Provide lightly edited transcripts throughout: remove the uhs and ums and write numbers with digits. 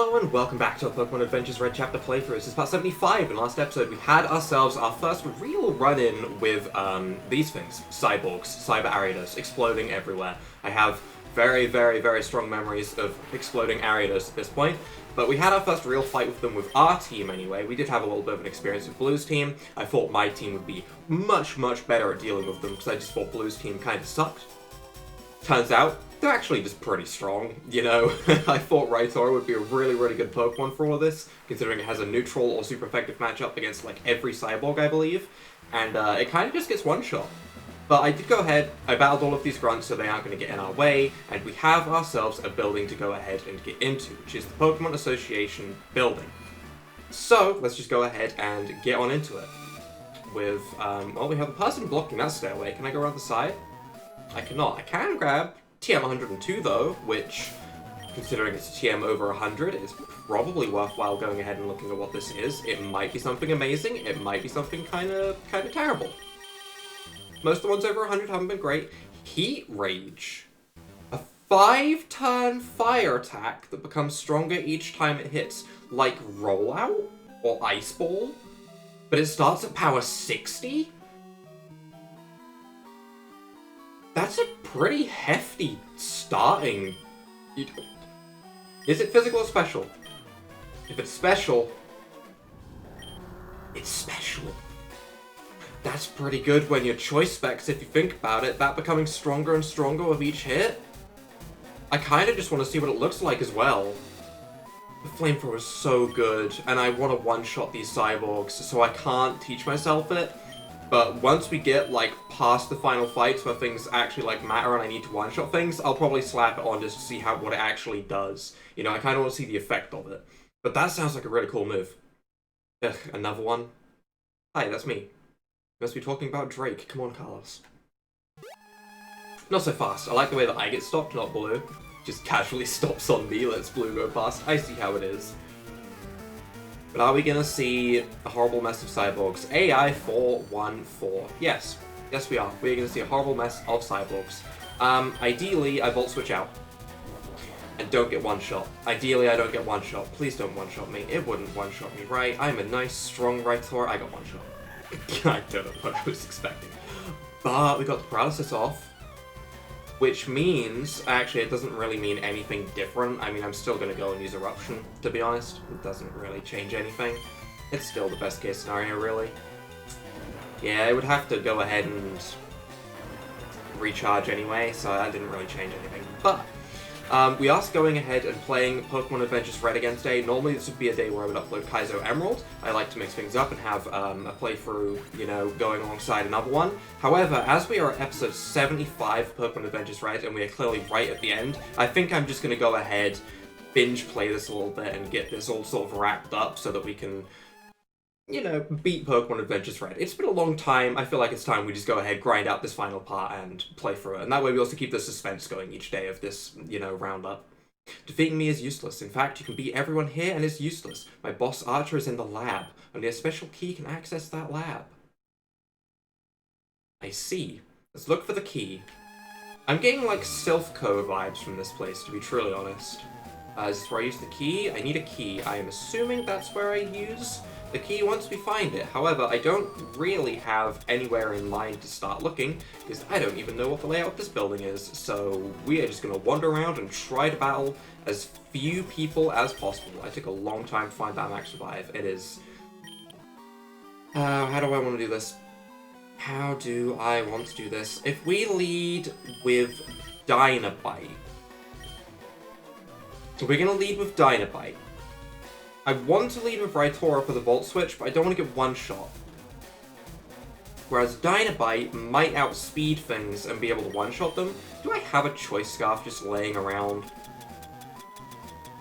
Hello and welcome back to our Pokemon Adventures Red Chapter playthrough. This is part 75. In last episode we had ourselves our first real run-in with these things. Cyborgs, Cyber Ariados, exploding everywhere. I have very strong memories of exploding Ariados at this point, but we had our first real fight with them with our team anyway. We did have a little bit of an experience with Blue's team. I thought my team would be much better at dealing with them because I just thought Blue's team kind of sucked. Turns out, they're actually just pretty strong, you know? I thought Raitora would be a really good Pokemon for all of this, considering it has a neutral or super effective matchup against, like, every Cyborg, I believe. And it kind of just gets one-shot. But I did go ahead, I battled all of these grunts so they aren't going to get in our way, and we have ourselves a building to go ahead and get into, which is the Pokemon Association building. So, let's just go ahead and get on into it. With, well, we have a person blocking that stairway. Can I go around the side? I cannot. I can grab TM 102 though, which, considering it's a TM over 100, is probably worthwhile going ahead and looking at what this is. It might be something amazing, it might be something kinda terrible. Most of the ones over 100 haven't been great. Heat Rage. A 5-turn fire attack that becomes stronger each time it hits, like Rollout or Ice Ball, but it starts at power 60? That's a pretty hefty starting. Is it physical or special? If it's special, it's special. That's pretty good when your choice specs, if you think about it, that becoming stronger and stronger with each hit. I kind of just want to see what it looks like as well. The flamethrower is so good, and I want to one-shot these cyborgs, so I can't teach myself it. But once we get, like, past the final fights where things actually, like, matter and I need to one-shot things, I'll probably slap it on just to see what it actually does. You know, I kind of want to see the effect of it. But that sounds like a really cool move. Ugh, another one? Hi, that's me. You must be talking about Drake. Come on, Carlos. Not so fast. I like the way that I get stopped, not Blue. Just casually stops on me, lets Blue go past. I see how it is. But are we gonna see a horrible mess of cyborgs? AI 414. Yes. Yes, we are. We're gonna see a horrible mess of cyborgs. Ideally, I Volt Switch out. And don't get one-shot. Ideally, I don't get one-shot. Please don't one-shot me. It wouldn't one-shot me, right? I'm a nice, strong Raitora. I got one-shot. I don't know what I was expecting. But we got the paralysis off. Which means, actually, it doesn't really mean anything different. I mean, I'm still going to go and use Eruption, to be honest. It doesn't really change anything. It's still the best case scenario, really. Yeah, I would have to go ahead and recharge anyway, so that didn't really change anything. But we are going ahead and playing Pokemon Adventures Red again today. Normally this would be a day where I would upload Kaizo Emerald. I like to mix things up and have a playthrough, you know, going alongside another one. However, as we are at episode 75 of Pokemon Adventures Red, and we are clearly right at the end, I think I'm just going to go ahead, binge play this a little bit, and get this all sort of wrapped up so that we can, you know, beat Pokemon Adventures Red. It's been a long time. I feel like it's time we just go ahead, grind out this final part, and play through it. And that way we also keep the suspense going each day of this, you know, roundup. Defeating me is useless. In fact, you can beat everyone here and it's useless. My boss Archer is in the lab. Only a special key can access that lab. I see. Let's look for the key. I'm getting, like, Silphco vibes from this place, to be truly honest. Is this where I use the key? I need a key. I am assuming that's where I use the key once we find it. However, I don't really have anywhere in mind to start looking, because I don't even know what the layout of this building is, so we are just going to wander around and try to battle as few people as possible. I took a long time to find that Max Revive. It is... how do I want to do this? How do I want to do this? If we lead with Dynabite... So we're going to lead with Dynabite. I want to lead with Raitora for the Volt Switch, but I don't want to get one-shot. Whereas Dynabite might outspeed things and be able to one-shot them. Do I have a Choice Scarf just laying around?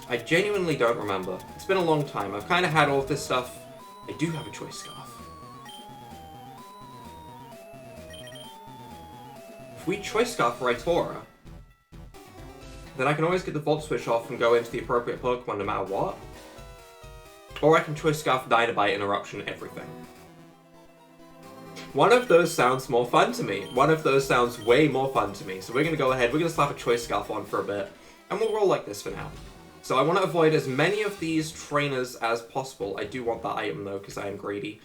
I genuinely don't remember. It's been a long time. I've kind of had all of this stuff. I do have a Choice Scarf. If we Choice Scarf Raitora, then I can always get the Volt Switch off and go into the appropriate Pokemon no matter what. Or I can Choice Scarf Dynabite and Eruption everything. One of those sounds more fun to me. One of those sounds way more fun to me. So we're going to go ahead, we're going to slap a Choice Scarf on for a bit, and we'll roll like this for now. So I want to avoid as many of these trainers as possible. I do want that item though, because I am greedy.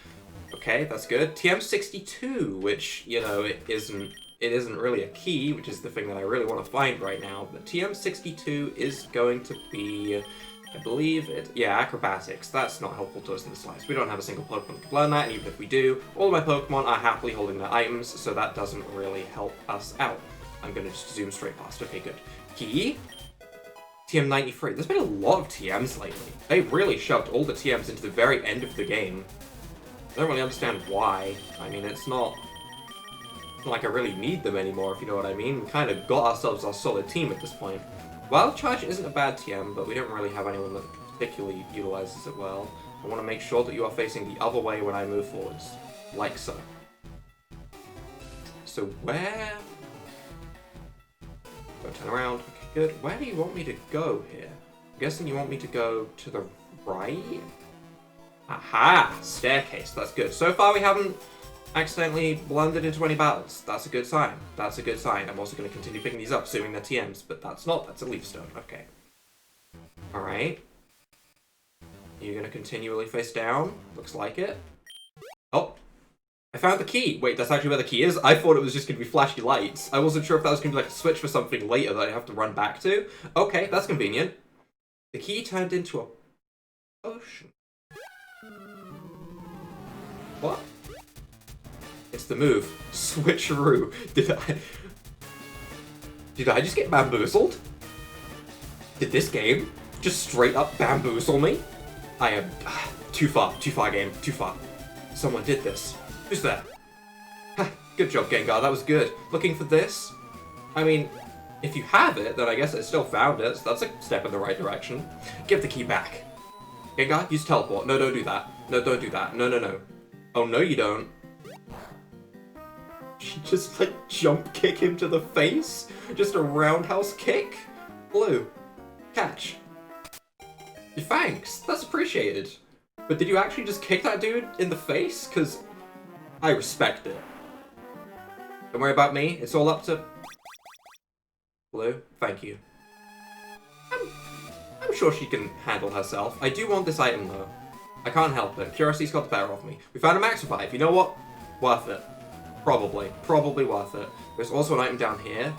Okay, that's good. TM62, which, you know, it isn't really a key, which is the thing that I really want to find right now. But TM62 is going to be, I believe yeah, acrobatics. That's not helpful to us in this slice. We don't have a single Pokemon that can learn that, and even if we do, all of my Pokemon are happily holding their items, so that doesn't really help us out. I'm going to just zoom straight past. Okay, good. Key? TM93. There's been a lot of TMs lately. They really shoved all the TMs into the very end of the game. I don't really understand why. I mean, it's not like I really need them anymore, if you know what I mean. We kind of got ourselves our solid team at this point. Wild Charge isn't a bad TM, but we don't really have anyone that particularly utilizes it well. I want to make sure that you are facing the other way when I move forwards. Like so. So where... Go turn around. Okay, good. Where do you want me to go here? I'm guessing you want me to go to the right? Aha! Staircase. That's good. So far we haven't accidentally blundered into any battles. That's a good sign. That's a good sign. I'm also going to continue picking these up, assuming they're TMs, but that's not. That's a leaf stone. Okay. Alright. You're going to continually face down. Looks like it. Oh! I found the key! Wait, that's actually where the key is? I thought it was just going to be flashy lights. I wasn't sure if that was going to be like a switch for something later that I have to run back to. Okay, that's convenient. The key turned into a potion. What? It's the move. Switcheroo. Did I just get bamboozled? Did this game just straight up bamboozle me? I am... too far game, too far. Someone did this. Who's there? Good job, Gengar, that was good. Looking for this? I mean, if you have it, then I guess I still found it, so that's a step in the right direction. Give the key back. Gengar, use teleport. No, don't do that. No, don't do that. No, no, no. Oh, no, you don't. She just, like, jump kick him to the face? Just a roundhouse kick? Blue. Catch. Thanks. That's appreciated. But did you actually just kick that dude in the face? Because I respect it. Don't worry about me. It's all up to... Blue. Thank you. I'm sure she can handle herself. I do want this item, though. I can't help it. Curiosity's got the better of me. We found a Max Revive. You know what? Worth it. Probably. Probably worth it. There's also an item down here.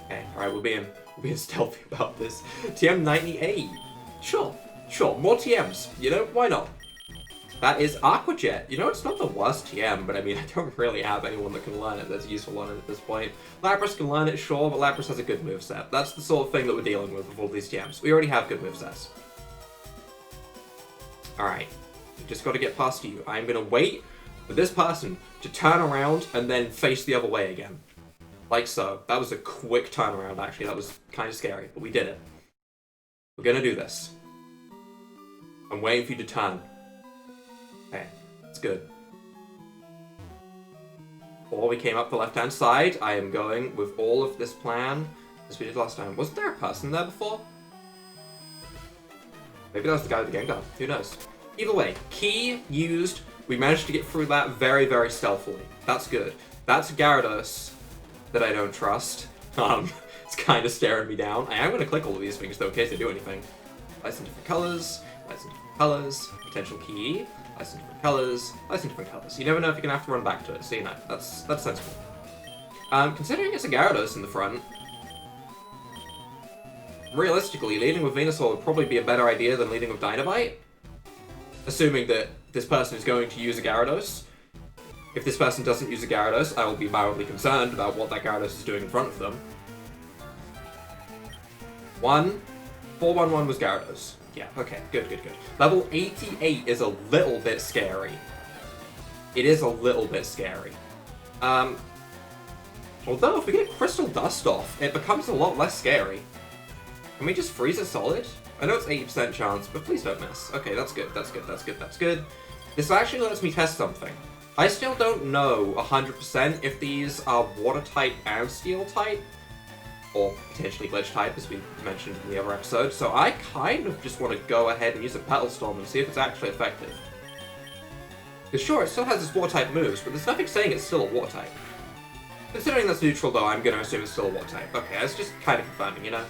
Okay, alright, we're being stealthy about this. TM98. Sure. Sure, more TMs. You know, why not? That is Aqua Jet. You know, it's not the worst TM, but I mean, I don't really have anyone that can learn it that's useful on it at this point. Lapras can learn it, sure, but Lapras has a good moveset. That's the sort of thing that we're dealing with all these TMs. We already have good movesets. Alright. We just gotta get past you. I'm gonna wait for this person to turn around and then face the other way again. Like so. That was a quick turnaround, actually. That was kind of scary, but we did it. We're gonna do this. I'm waiting for you to turn. Okay, that's good. Before we came up the left-hand side, I am going with all of this plan as we did last time. Wasn't there a person there before? Maybe that was the guy with the Gengar. Who knows? Either way, key used. We managed to get through that very, very stealthily. That's good. That's Gyarados that I don't trust. It's kind of staring me down. I am going to click all of these things, though, in case they do anything. Lights in different colors. Lights in different colors. Potential key. Lights in different colors. Lights in different colors. You never know if you're going to have to run back to it, so you know. That's sensible. Considering it's a Gyarados in the front, realistically, leading with Venusaur would probably be a better idea than leading with Dynamite. Assuming that this person is going to use a Gyarados. If this person doesn't use a Gyarados, I will be mildly concerned about what that Gyarados is doing in front of them. 411 was Gyarados. Yeah, okay, good. Level 88 is a little bit scary. It is a little bit scary. Although, if we get Crystal Dust off, it becomes a lot less scary. Can we just freeze it solid? I know it's 80% chance, but please don't miss. Okay, that's good. This actually lets me test something. I still don't know 100% if these are Water type and Steel type, or potentially Glitch type, as we mentioned in the other episode, so I kind of just want to go ahead and use a Petal Storm and see if it's actually effective. Because sure, it still has its Water type moves, but there's nothing saying it's still a Water type. Considering that's neutral though, I'm going to assume it's still a Water type. Okay, that's just kind of confirming, you know?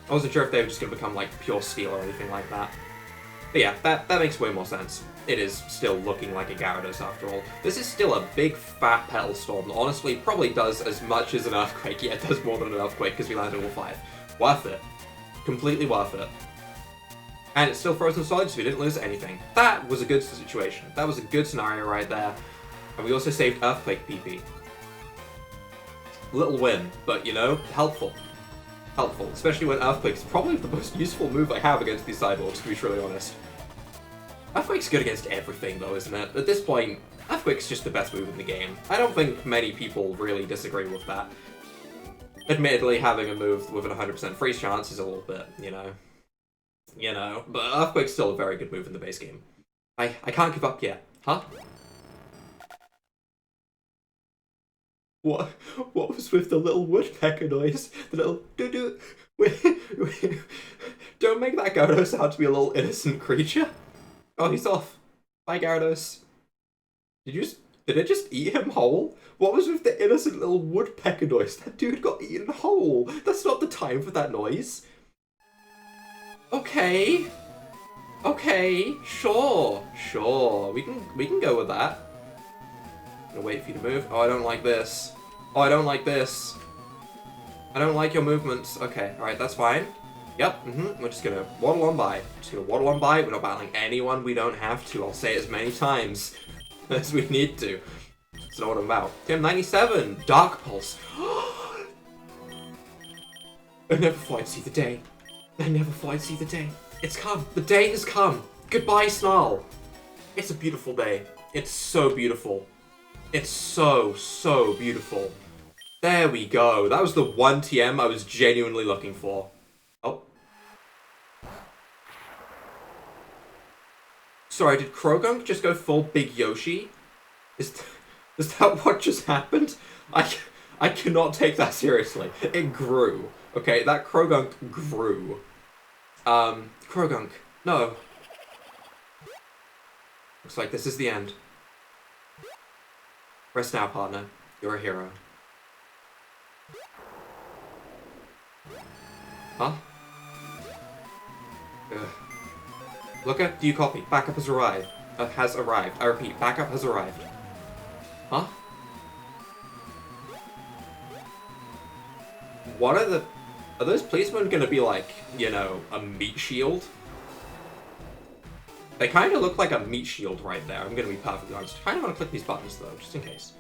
I wasn't sure if they were just going to become, like, pure steel or anything like that. But yeah, that makes way more sense. It is still looking like a Gyarados after all. This is still a big fat Petal Storm that honestly probably does as much as an Earthquake. Yeah, it does more than an Earthquake because we landed all 5. Worth it. Completely worth it. And it's still frozen solid, so we didn't lose anything. That was a good situation. That was a good scenario right there. And we also saved Earthquake PP. Little win, but you know, helpful. Helpful, especially when Earthquake is probably the most useful move I have against these Cyborgs, to be truly honest. Earthquake's good against everything though, isn't it? At this point, Earthquake's just the best move in the game. I don't think many people really disagree with that. Admittedly, having a move with an 100% freeze chance is a little bit, you know, but Earthquake's still a very good move in the base game. I can't give up yet. Huh? What was with the little woodpecker noise? The little doo-doo. Don't make that Gyarados out to be a little innocent creature. Oh, he's off. Bye, Gyarados. Did it just eat him whole? What was with the innocent little woodpecker noise? That dude got eaten whole. That's not the time for that noise. Okay. Okay, sure. We can go with that. I'm gonna wait for you to move. Oh, I don't like this. Oh, I don't like this. I don't like your movements. Okay, alright, that's fine. Yep, we're just gonna waddle on by. We're not battling anyone we don't have to. I'll say it as many times as we need to. That's not what I'm about. Tim 97, Dark Pulse. I never thought I'd see the day. I never thought I'd see the day. It's come. The day has come. Goodbye, Snarl. It's a beautiful day. It's so beautiful. It's so, so beautiful. There we go. That was the one TM I was genuinely looking for. Oh. Sorry, did Krogunk just go full Big Yoshi? Is that what just happened? I cannot take that seriously. It grew. Okay, that Krogunk grew. Krogunk. No. Looks like this is the end. Rest now, partner. You're a hero. Huh? Ugh. Looker, do you copy? Backup has arrived. I repeat, backup has arrived. Huh? What are those policemen gonna be like, you know, a meat shield? They kind of look like a meat shield right there, I'm gonna be perfectly honest. I kind of want to click these buttons though, just in case.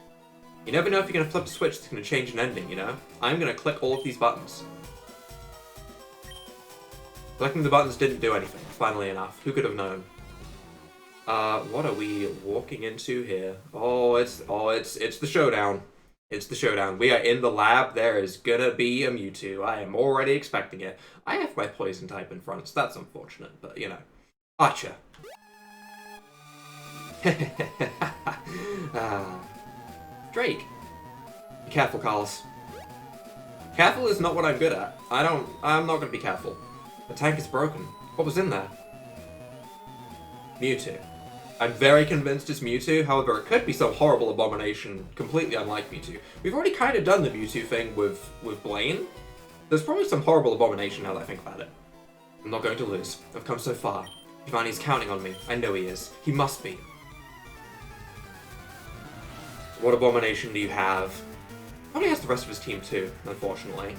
You never know if you're gonna flip a switch that's gonna change an ending, you know? I'm gonna click all of these buttons. Clicking the buttons didn't do anything, funnily enough. Who could have known? What are we walking into here? Oh, it's the showdown. It's the showdown. We are in the lab. There is gonna be a Mewtwo. I am already expecting it. I have my poison type in front, so that's unfortunate, but you know. Archer. Drake. Be careful, Carlos. Careful is not what I'm good at. I'm not gonna be careful. The tank is broken. What was in there? Mewtwo. I'm very convinced it's Mewtwo, however it could be some horrible abomination, completely unlike Mewtwo. We've already kind of done the Mewtwo thing with Blaine. There's probably some horrible abomination now that I think about it. I'm not going to lose. I've come so far. Giovanni's counting on me. I know he is. He must be. What abomination do you have? Probably has the rest of his team too, unfortunately.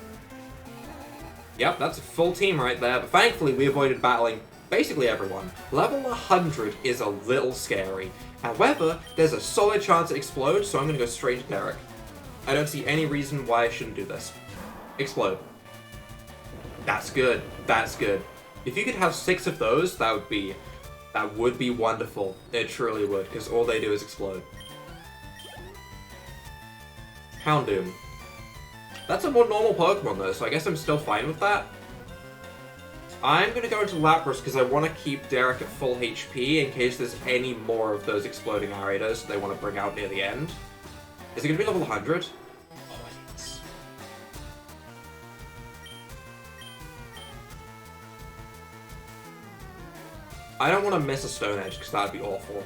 Yep, that's a full team right there, but thankfully we avoided battling basically everyone. Level 100 is a little scary. However, there's a solid chance it explodes, so I'm going to go straight to Derek. I don't see any reason why I shouldn't do this. Explode. That's good. That's good. If you could have 6 of those, that would be wonderful. It truly would, because all they do is explode. Houndoom. That's a more normal Pokemon though, so I guess I'm still fine with that. I'm gonna go into Lapras because I want to keep Derek at full HP in case there's any more of those exploding Ariados they want to bring out near the end. Is it gonna be level 100? Oh, it is. I don't want to miss a Stone Edge because that would be awful.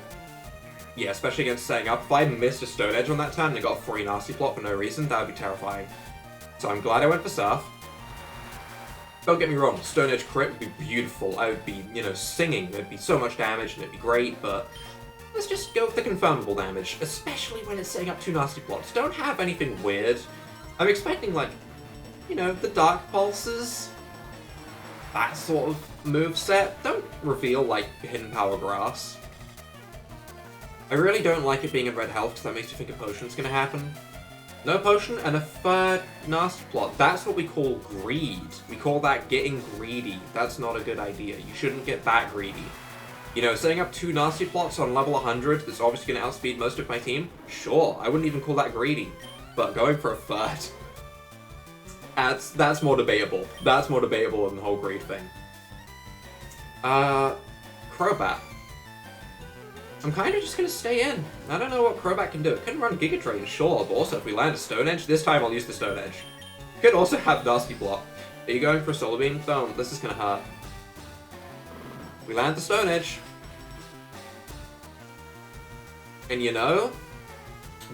Yeah, especially against setting up. If I missed a Stone Edge on that turn and I got a free Nasty Plot for no reason, that would be terrifying. So I'm glad I went for Surf. Don't get me wrong, Stone Edge crit would be beautiful. I would be, you know, singing. There'd be so much damage and it'd be great, but let's just go with the confirmable damage, especially when it's setting up 2 nasty plots. Don't have anything weird. I'm expecting, like, you know, the Dark Pulses, that sort of moveset. Don't reveal, like, Hidden Power Grass. I really don't like it being in red health, because that makes me think a potion's gonna happen. No potion, and a 3rd nasty plot. That's what we call greed. We call that getting greedy. That's not a good idea. You shouldn't get that greedy. You know, setting up 2 nasty plots on level 100 that's obviously going to outspeed most of my team? Sure, I wouldn't even call that greedy. But going for a 3rd, that's more debatable. That's more debatable than the whole greed thing. Crobat. I'm kind of just going to stay in. I don't know what Crobat can do. It can run Giga Drain, sure, but also if we land a Stone Edge, this time I'll use the Stone Edge. Could also have Nasty Plot. Are you going for a Solar Beam? Don't. This is going to hurt. We land the Stone Edge. And you know,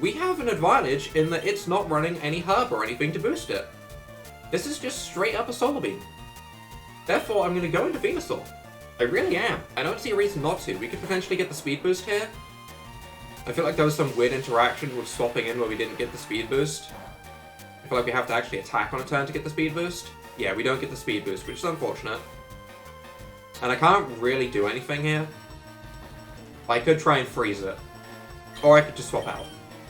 we have an advantage in that it's not running any herb or anything to boost it. This is just straight up a Solar Beam. Therefore, I'm going to go into Venusaur. I really am. I don't see a reason not to. We could potentially get the speed boost here. I feel like there was some weird interaction with swapping in where we didn't get the speed boost. I feel like we have to actually attack on a turn to get the speed boost. Yeah, we don't get the speed boost, which is unfortunate. And I can't really do anything here. I could try and freeze it. Or I could just swap out.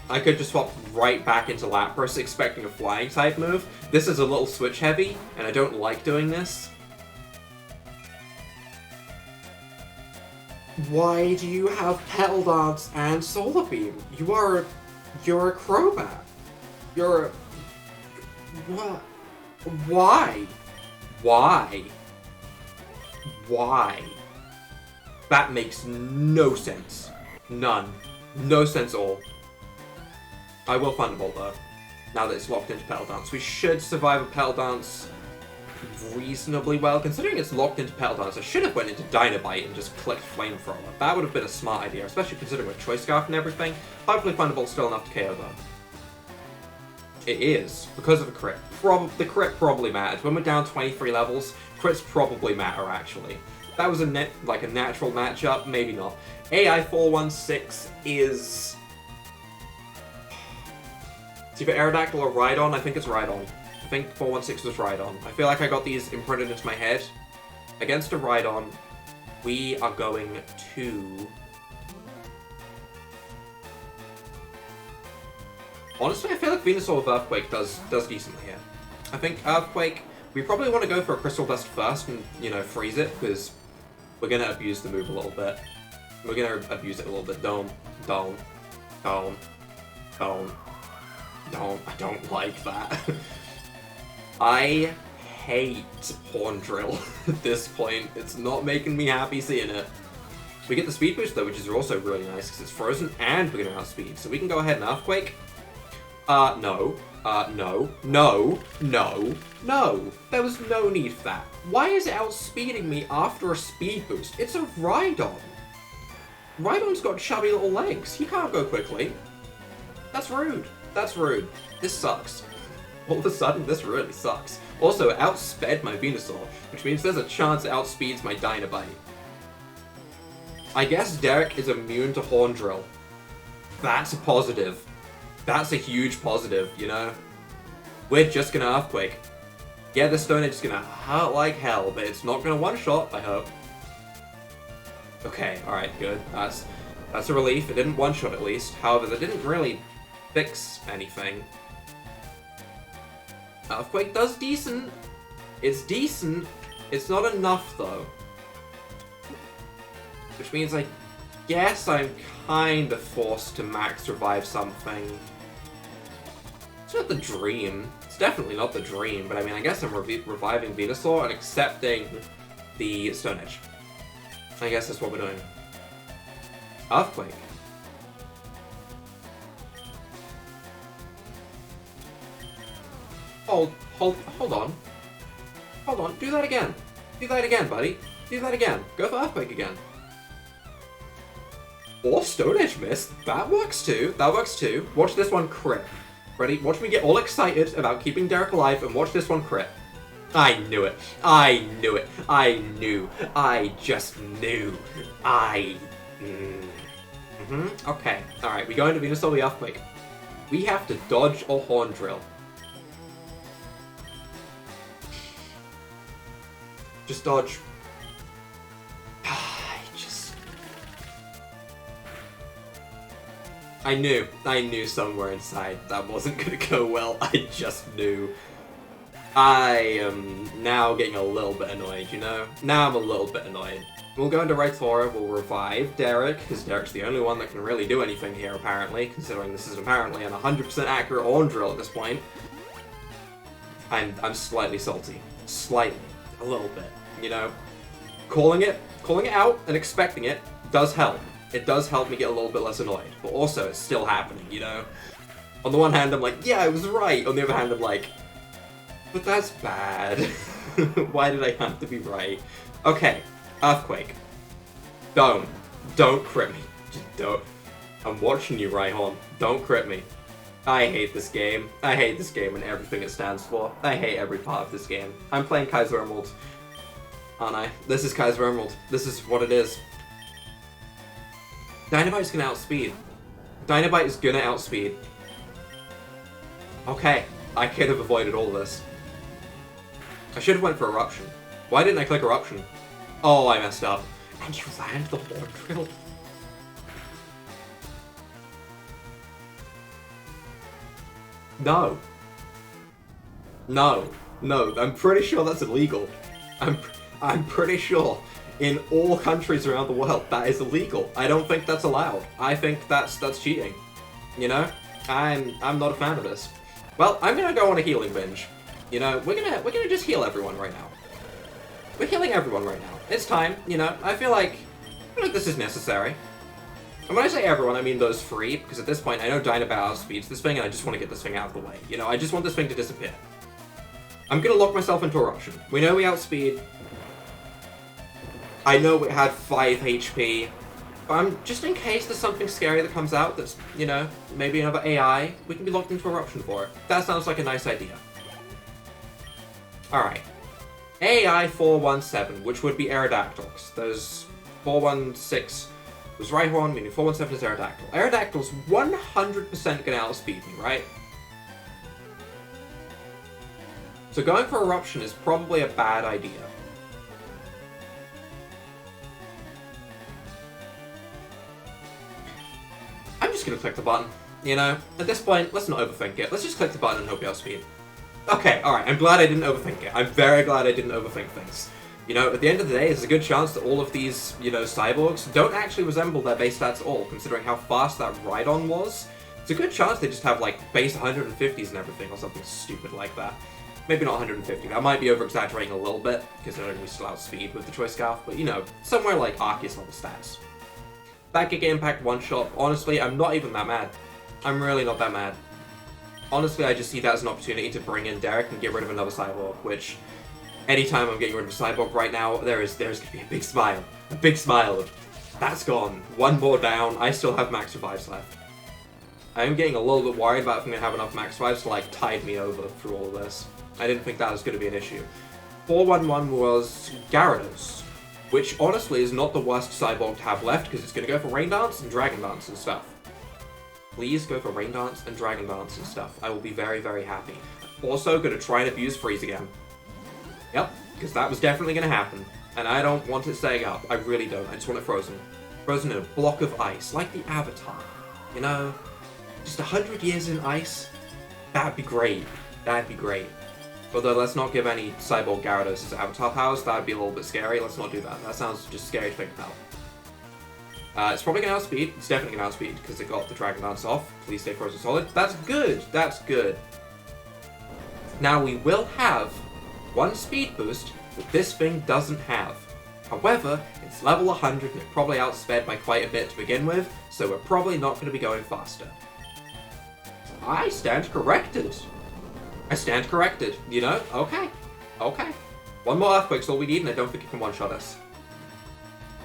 I could just swap right back into Lapras expecting a flying type move. This is a little switch heavy, and I don't like doing this. Why do you have Petal Dance and Solar Beam? You're a Crobat. You're a... What? Why? Why? Why? That makes no sense. None. No sense at all. I will Thunderbolt though, now that it's locked into Petal Dance. We should survive a Petal Dance reasonably well. Considering it's locked into Petal Dance, I should have went into Dynabite and just clicked Flamethrower. That would have been a smart idea, especially considering with Choice Scarf and everything. Hopefully Thunderbolt's still enough to KO though. It is, because of the crit. The crit probably matters. When we're down 23 levels, crits probably matter actually. That was a natural matchup, maybe not. AI 416 is... It's either Aerodactyl or Rhydon. I think it's Rhydon. I think 416 was Rhydon. I feel like I got these imprinted into my head. Against a Rhydon, we are going to... Honestly, I feel like Venusaur with Earthquake does decently here. I think Earthquake, we probably want to go for a Crystal Dust first and, you know, freeze it, because we're going to abuse the move a little bit. We're going to abuse it a little bit. Don't. I don't like that. I hate Horn Drill at this point. It's not making me happy seeing it. We get the speed boost though, which is also really nice because it's frozen and we're going to outspeed. So we can go ahead and Earthquake. No. There was no need for that. Why is it outspeeding me after a speed boost? It's a Rhydon. Rhydon's got chubby little legs. He can't go quickly. That's rude. That's rude. This sucks. All of a sudden, this really sucks. Also, it outsped my Venusaur, which means there's a chance it outspeeds my Dynabite. I guess Derek is immune to Horn Drill. That's a positive. That's a huge positive, you know? We're just gonna Earthquake. Yeah, the Stone Edge is gonna hurt like hell, but it's not gonna one-shot, I hope. Okay, alright, good. That's a relief. It didn't one-shot at least. However, that didn't really fix anything. Earthquake does decent. It's decent. It's not enough, though. Which means I guess I'm kind of forced to max revive something. It's not the dream. It's definitely not the dream, but I mean, I guess I'm reviving Venusaur and accepting the Stone Edge. I guess that's what we're doing. Earthquake. Hold on. Hold on, do that again. Do that again, buddy. Do that again. Go for Earthquake again. Or Stone Edge miss. That works too. That works too. Watch this one crit. Ready? Watch me get all excited about keeping Derek alive and watch this one crit. I knew it. I knew it. I knew. I just knew. Okay. Alright, we go into Venusaur the Earthquake. We have to dodge or Horn Drill. Just dodge. I knew somewhere inside that wasn't gonna go well. I just knew. I am now getting a little bit annoyed, you know? Now I'm a little bit annoyed. We'll go into Rhythora, we'll revive Derek, because Derek's the only one that can really do anything here, apparently, considering this is apparently an 100% accurate Horn Drill at this point. I'm slightly salty. Slightly. A little bit, you know? Calling it out and expecting it does help. It does help me get a little bit less annoyed, but also it's still happening, you know? On the one hand, I'm like, yeah, I was right. On the other hand, I'm like, but that's bad. Why did I have to be right? Okay, Earthquake. Don't crit me. Just don't. I'm watching you, Rhyhorn. Don't crit me. I hate this game. I hate this game and everything it stands for. I hate every part of this game. I'm playing Kaiser Emerald. Aren't I? This is Kaiser Emerald. This is what it is. Dynamite's gonna outspeed. Dynamite is gonna outspeed. Okay, I could have avoided all this. I should have went for Eruption. Why didn't I click Eruption? Oh, I messed up. And you land the Horn Drill. No. No. No, I'm pretty sure that's illegal. I'm pretty sure in all countries around the world that is illegal. I don't think that's allowed. I think that's cheating. You know? I'm not a fan of this. Well, I'm gonna go on a healing binge. You know, we're gonna just heal everyone right now. We're healing everyone right now. It's time, you know. I feel like this is necessary. And when I say everyone, I mean those three, because at this point I know Dynabot outspeeds this thing and I just want to get this thing out of the way. You know, I just want this thing to disappear. I'm gonna lock myself into Eruption. We know we outspeed. I know it had 5 HP. But just in case there's something scary that comes out that's, you know, maybe another AI, we can be locked into Eruption for it. That sounds like a nice idea. Alright. AI 417, which would be Aerodactyls. Those 416 was Rhyhorn, meaning 417 is Aerodactyl. Aerodactyl's 100% gonna outspeed me, right? So going for Eruption is probably a bad idea. I'm just gonna click the button, you know? At this point, let's not overthink it. Let's just click the button and hope you outspeed. Okay, alright, I'm glad I didn't overthink it. I'm very glad I didn't overthink things. You know, at the end of the day, there's a good chance that all of these, you know, cyborgs don't actually resemble their base stats at all, considering how fast that Rhydon was. It's a good chance they just have, like, base 150s and everything, or something stupid like that. Maybe not 150, that might be over-exaggerating a little bit, considering we still outspeed with the Choice Scarf, but, you know, somewhere like Arceus level stats. That Giga Impact one-shot, honestly, I'm not even that mad. I'm really not that mad. Honestly, I just see that as an opportunity to bring in Derek and get rid of another cyborg, which, anytime I'm getting rid of a cyborg right now, there's gonna be a big smile. A big smile of, that's gone. One more down, I still have max revives left. I'm getting a little bit worried about if I'm gonna have enough max revives to, like, tide me over through all of this. I didn't think that was gonna be an issue. 411 was Gyarados, which honestly is not the worst cyborg to have left, because it's gonna go for Rain Dance and Dragon Dance and stuff. Please go for Rain Dance and Dragon Dance and stuff. I will be very, very happy. Also, gonna try and abuse Freeze again. Yep, because that was definitely gonna happen. And I don't want it staying up. I really don't. I just want it frozen. Frozen in a block of ice, like the Avatar. You know? Just 100 years in ice? That'd be great. That'd be great. Although, let's not give any Cyborg Gyarados his Avatar powers. That'd be a little bit scary. Let's not do that. That sounds just scary to think about. It's probably going to outspeed. It's definitely going to outspeed because it got the Dragon Dance off. Please stay frozen solid. That's good. That's good. Now we will have one speed boost that this thing doesn't have. However, it's level 100 and it probably outsped by quite a bit to begin with, so we're probably not going to be going faster. I stand corrected. I stand corrected. You know? Okay. Okay. One more Earthquake's all we need and I don't think it can one-shot us.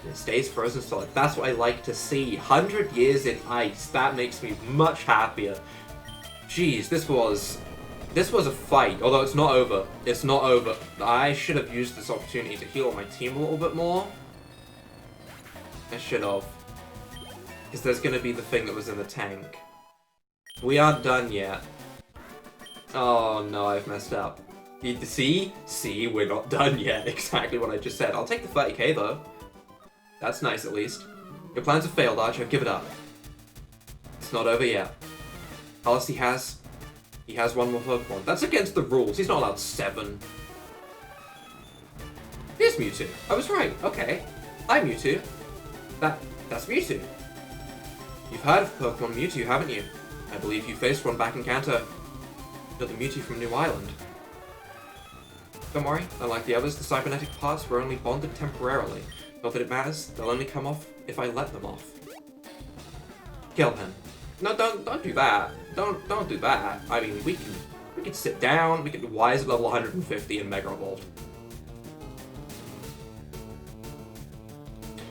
It stays frozen solid. That's what I like to see. 100 years in ice. That makes me much happier. Jeez, this was This was a fight, although it's not over. It's not over. I should have used this opportunity to heal my team a little bit more. I should have. Because there's going to be the thing that was in the tank. We aren't done yet. Oh no, I've messed up. See? See, we're not done yet. Exactly what I just said. I'll take the 30k though. That's nice at least. Your plans have failed, Archer. Give it up. It's not over yet. Alice, he has one more Pokemon. That's against the rules. He's not allowed 7. Here's Mewtwo. I was right. Okay. I'm Mewtwo. That's Mewtwo. You've heard of Pokemon Mewtwo, haven't you? I believe you faced one back in Kanto. You're the Mewtwo from New Island. Don't worry, unlike the others, the cybernetic parts were only bonded temporarily. Not that it matters, they'll only come off if I let them off. Kill him. No, don't do that. Don't do that. I mean, we can sit down, we can Wise level 150 and Mega Evolve.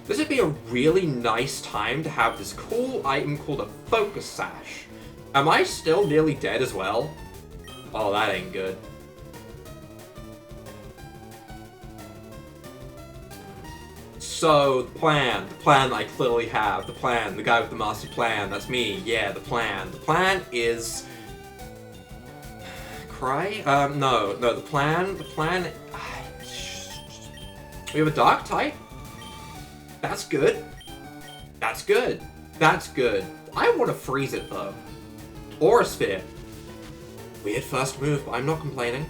This would be a really nice time to have this cool item called a Focus Sash. Am I still nearly dead as well? Oh, that ain't good. So, the plan that I clearly have, the guy with the master plan, that's me, yeah, the plan. The plan is... Cry? No, the plan... We have a Dark type? That's good. That's good. That's good. I want to freeze it, though. Aura Sphere. Weird first move, but I'm not complaining.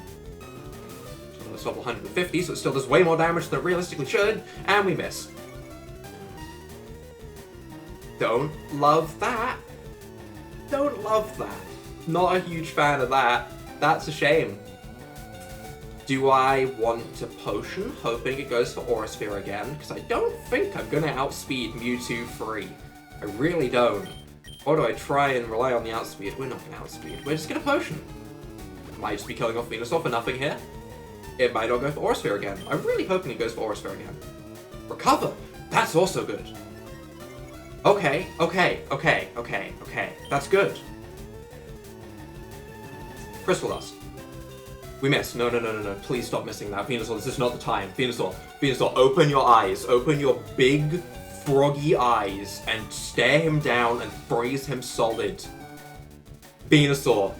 It's level 150, so it still does way more damage than it realistically should, and we miss. Don't love that. Don't love that. Not a huge fan of that. That's a shame. Do I want to Potion, hoping it goes for Aura Sphere again? Because I don't think I'm going to outspeed MEWTWO3. I really don't. Or do I try and rely on the outspeed? We're not going to outspeed. We're just going to Potion. Might just be killing off Venusaur for nothing here. It might not go for Aura Sphere again. I'm really hoping it goes for Aura Sphere again. Recover! That's also good. Okay. That's good. Crystal Dust. We missed. No. Please stop missing that. Venusaur, this is not the time. Venusaur, open your eyes. Open your big, froggy eyes and stare him down and freeze him solid. Venusaur,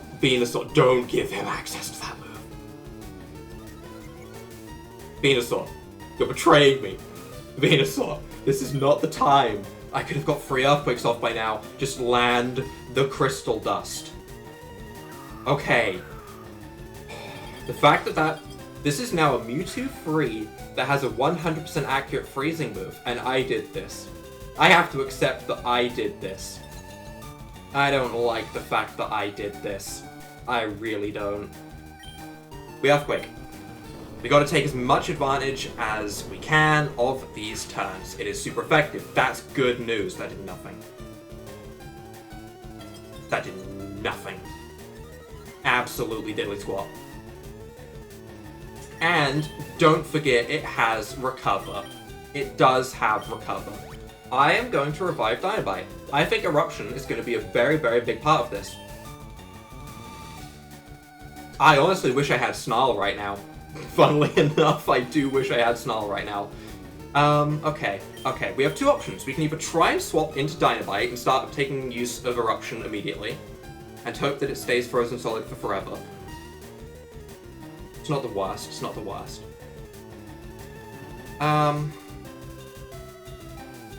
don't give him access to that move. Venusaur, you're betraying me. Venusaur, this is not the time. I could have got 3 Earthquakes off by now. Just land the Crystal Dust. Okay. The fact that this is now a MEWTWO3 that has a 100% accurate freezing move, and I did this. I have to accept that I did this. I don't like the fact that I did this. I really don't. We Earthquake. We gotta take as much advantage as we can of these turns. It is super effective. That's good news. That did nothing. That did nothing. Absolutely diddly squat. And don't forget, it has Recover. It does have Recover. I am going to revive Dynabite. I think Eruption is going to be a very, very big part of this. I honestly wish I had Snarl right now. Funnily enough, I do wish I had Snarl right now. Okay. We have 2 options. We can either try and swap into Dynabite and start taking use of Eruption immediately, and hope that it stays frozen solid for forever. It's not the worst. It's not the worst. I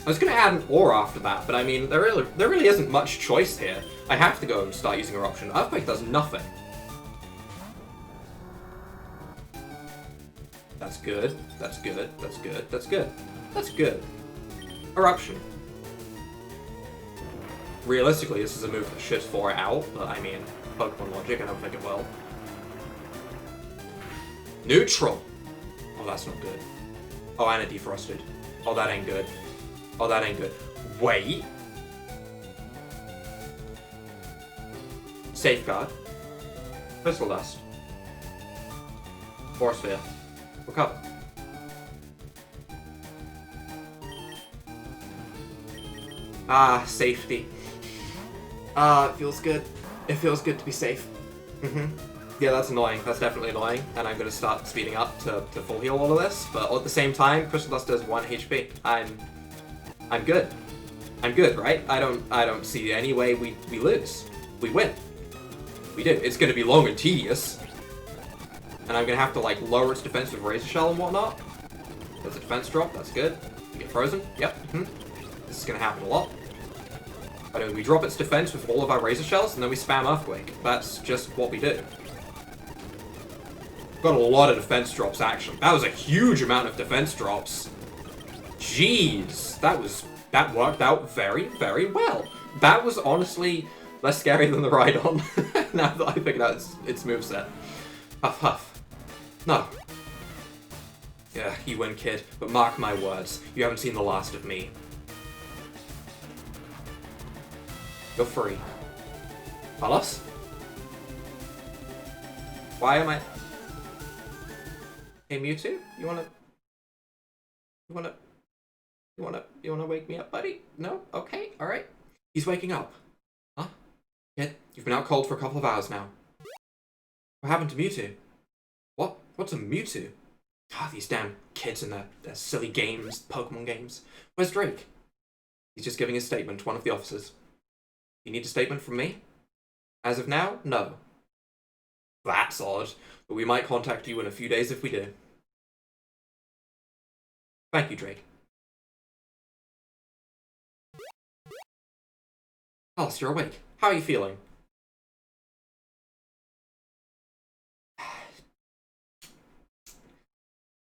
was gonna add an Aura after that, but I mean, there really isn't much choice here. I have to go and start using Eruption. Earthquake does nothing. That's good. That's good. That's good. That's good. That's good. Eruption. Realistically, this is a move that should 4 it out, but I mean, Pokemon logic, I don't think it will. Neutral! Oh, that's not good. Oh, and a defrosted. Oh, that ain't good. Oh, that ain't good. Wait! Safeguard. Crystal Dust. Force Sphere. Recover. Ah, safety. Ah, it feels good. It feels good to be safe. Yeah, that's annoying. That's definitely annoying. And I'm going to start speeding up to full heal all of this. But at the same time, Crystal Dust does 1 HP. I'm good. I'm good, right? I don't see any way we lose. We win. We do. It's going to be long and tedious. And I'm going to have to, like, lower its defense with Razor Shell and whatnot. There's a defense drop. That's good. You get frozen. Yep. This is going to happen a lot. But anyway, we drop its defense with all of our Razor Shells, and then we spam Earthquake. That's just what we do. Got a lot of defense drops, actually. That was a huge amount of defense drops. Jeez. That worked out very, very well. That was honestly less scary than the Rhydon. Now that I figured out its moveset. Huff, huff. No. Yeah, you win, kid. But mark my words, you haven't seen the last of me. You're free. Palos? Why am I... Hey, Mewtwo? You wanna wake me up, buddy? No? Okay, alright. He's waking up. Huh? Kid, you've been out cold for a couple of hours now. What happened to Mewtwo? What? What's a Mewtwo? Ah, these damn kids and their silly games, Pokemon games. Where's Drake? He's just giving his statement to one of the officers. You need a statement from me? As of now, no. That's odd, but we might contact you in a few days if we do. Thank you, Drake. Alice, you're awake. How are you feeling?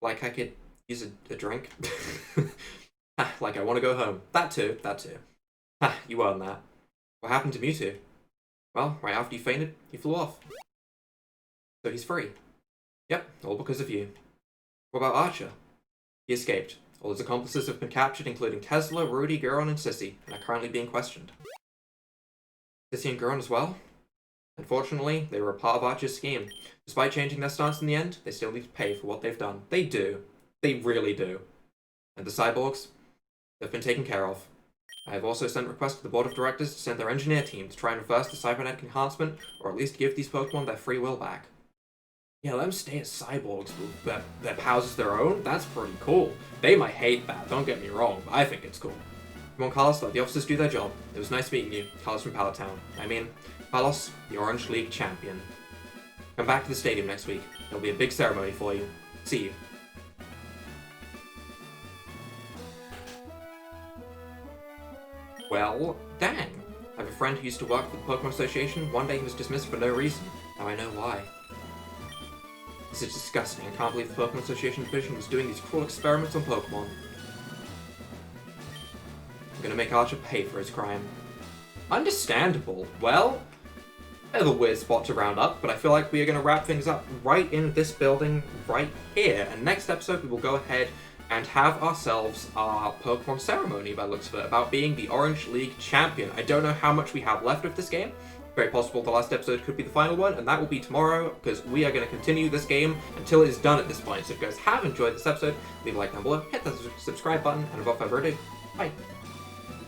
Like I could use a drink? Like I want to go home. That too. You earned that. What happened to Mewtwo? Well, right after you fainted, he flew off. So he's free. Yep, all because of you. What about Archer? He escaped. All his accomplices have been captured, including Tesla, Rudy, Guron, and Sissy, and are currently being questioned. Sissy and Guron as well? Unfortunately, they were a part of Archer's scheme. Despite changing their stance in the end, they still need to pay for what they've done. They do. They really do. And the cyborgs? They've been taken care of. I have also sent requests to the board of directors to send their engineer team to try and reverse the cybernetic enhancement, or at least give these Pokemon their free will back. Yeah, let them stay as cyborgs, but their powers is their own? That's pretty cool. They might hate that, don't get me wrong, but I think it's cool. Come on, Carlos, let the officers do their job. It was nice meeting you, Carlos from Pallet Town. I mean, Carlos, the Orange League champion. Come back to the stadium next week. There'll be a big ceremony for you. See you. Well, dang. I have a friend who used to work for the Pokemon Association. One day he was dismissed for no reason. Now I know why. This is disgusting. I can't believe the Pokemon Association division was doing these cruel experiments on Pokemon. I'm gonna make Archer pay for his crime. Understandable. Well, a little weird spot to round up, but I feel like we are going to wrap things up right in this building right here. And next episode, we will go ahead and have ourselves our Pokemon ceremony, by the looks of it, about being the Orange League champion. I don't know how much we have left of this game. Very possible the last episode could be the final one, and that will be tomorrow, because we are going to continue this game until it is done at this point. So if you guys have enjoyed this episode, leave a like down below, hit that subscribe button, and without further ado, bye.